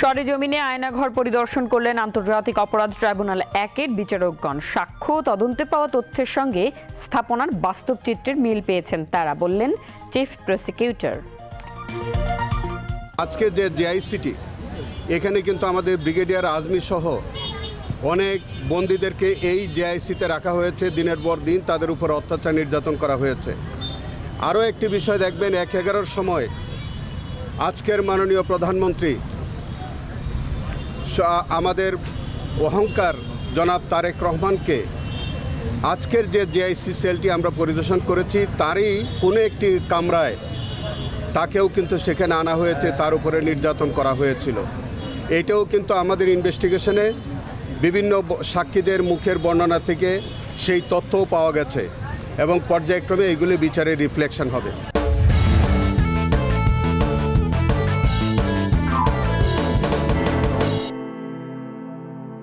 সরেজমিনে আয়নাঘর পরিদর্শন করলেন আন্তর্জাতিক অপরাধ ট্রাইব্যুনাল 1-এর বিচারকগণ। সাক্ষ্য তদন্তে পাওয়া তথ্যের সঙ্গে স্থাপনার বাস্তব চিত্রের মিল পেয়েছেন তারা, বললেন চিফ প্রসিকিউটর। আজকে যে জেআইসিটি, এখানে কিন্তু আমাদের ব্রিগেডিয়ার আজমি সহ অনেক বন্দীদেরকে এই জেআইসিতে রাখা হয়েছে। দিনের পর দিন তাদের উপর অত্যাচার নির্যাতন করা হয়েছে। আরও একটি বিষয় দেখবেন, 1-11-র সময় আজকের মাননীয় প্রধানমন্ত্রী আমাদের অহংকার জনাব তারেক রহমানকে আজকের যে জেআইসি সেলটি আমরা পরিদর্শন করেছি তারই কোনো একটি কামরায় তাকেও কিন্তু সেখানে আনা হয়েছে, তার উপরে নির্যাতন করা হয়েছিল। এটাও কিন্তু আমাদের ইনভেস্টিগেশনে বিভিন্ন সাক্ষীদের মুখের বর্ণনা থেকে সেই তথ্যও পাওয়া গেছে এবং পর্যায়ক্রমে এগুলি বিচারের রিফ্লেকশন হবে।